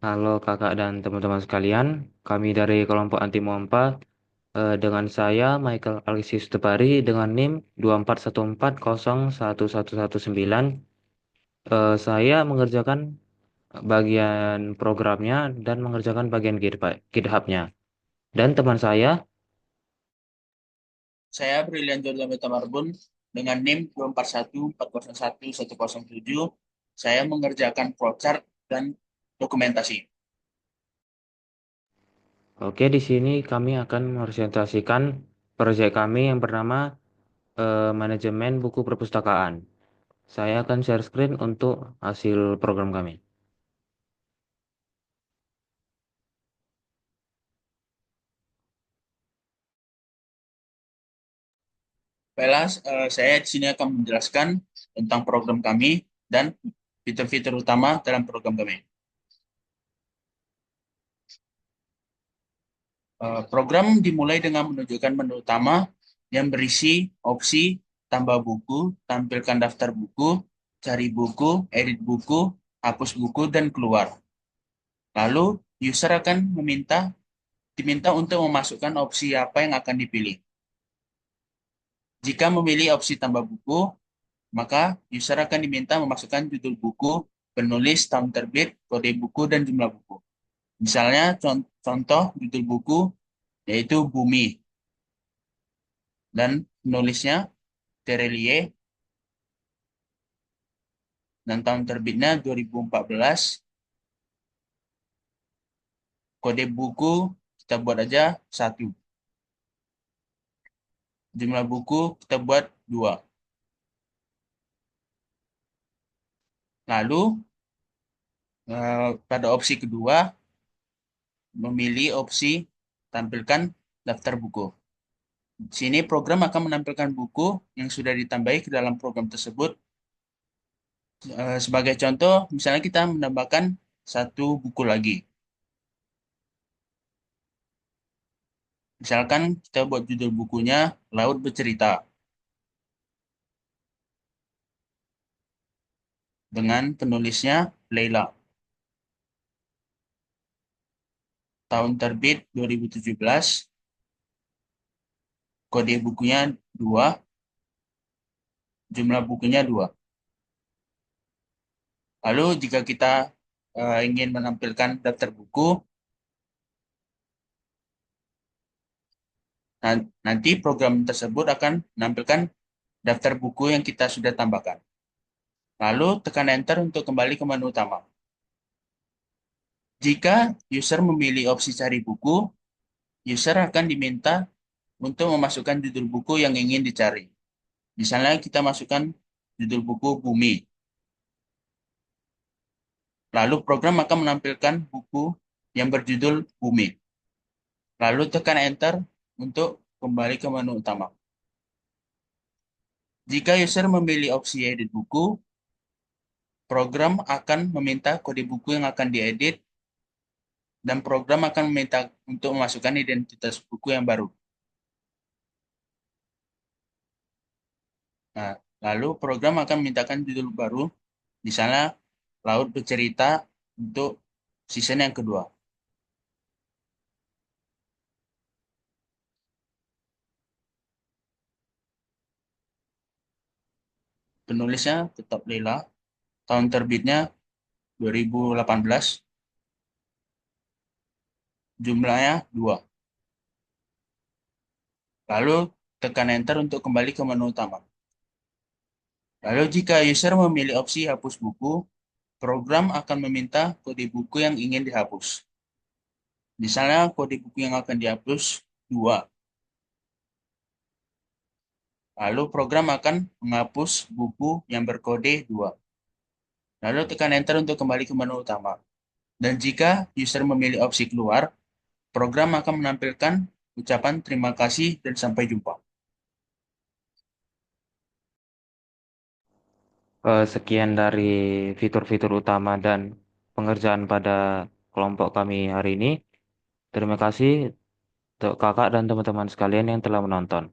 Halo kakak dan teman-teman sekalian, kami dari kelompok anti mompa dengan saya Michael Alexis Tepari dengan NIM 241401119. Saya mengerjakan bagian programnya dan mengerjakan bagian GitHub-nya. Dan teman saya, Saya Brilian Jordan Marbun dengan NIM 241401107. Saya mengerjakan flowchart dan dokumentasi. oke, di sini kami akan mempresentasikan proyek kami yang bernama Manajemen Buku Perpustakaan. Saya akan share screen untuk hasil program kami. Baiklah, saya di sini akan menjelaskan tentang program kami dan fitur-fitur utama dalam program kami. Program dimulai dengan menunjukkan menu utama yang berisi opsi tambah buku, tampilkan daftar buku, cari buku, edit buku, hapus buku, dan keluar. Lalu, user akan diminta untuk memasukkan opsi apa yang akan dipilih. Jika memilih opsi tambah buku, maka user akan diminta memasukkan judul buku, penulis, tahun terbit, kode buku, dan jumlah buku. Misalnya, contoh judul buku yaitu Bumi, dan penulisnya Terelie, dan tahun terbitnya 2014. Kode buku kita buat aja 1. Jumlah buku kita buat 2. Lalu, pada opsi kedua, memilih opsi tampilkan daftar buku. Di sini program akan menampilkan buku yang sudah ditambahi ke dalam program tersebut. Sebagai contoh, misalnya kita menambahkan 1 buku lagi. Misalkan kita buat judul bukunya Laut Bercerita dengan penulisnya Leila. Tahun terbit 2017, kode bukunya 2, jumlah bukunya 2. Lalu jika kita ingin menampilkan daftar buku, nanti program tersebut akan menampilkan daftar buku yang kita sudah tambahkan. Lalu tekan Enter untuk kembali ke menu utama. Jika user memilih opsi cari buku, user akan diminta untuk memasukkan judul buku yang ingin dicari. Misalnya kita masukkan judul buku Bumi. Lalu program akan menampilkan buku yang berjudul Bumi. Lalu tekan Enter untuk kembali ke menu utama. Jika user memilih opsi edit buku, program akan meminta kode buku yang akan diedit dan program akan meminta untuk memasukkan identitas buku yang baru. Nah, lalu program akan memintakan judul baru, misalnya Laut Bercerita untuk season yang kedua. Penulisnya tetap Lila, tahun terbitnya 2018, jumlahnya 2. Lalu tekan Enter untuk kembali ke menu utama. Lalu jika user memilih opsi hapus buku, program akan meminta kode buku yang ingin dihapus. Misalnya kode buku yang akan dihapus 2. Lalu program akan menghapus buku yang berkode 2. Lalu tekan Enter untuk kembali ke menu utama. Dan jika user memilih opsi keluar, program akan menampilkan ucapan terima kasih dan sampai jumpa. Sekian dari fitur-fitur utama dan pengerjaan pada kelompok kami hari ini. Terima kasih untuk kakak dan teman-teman sekalian yang telah menonton.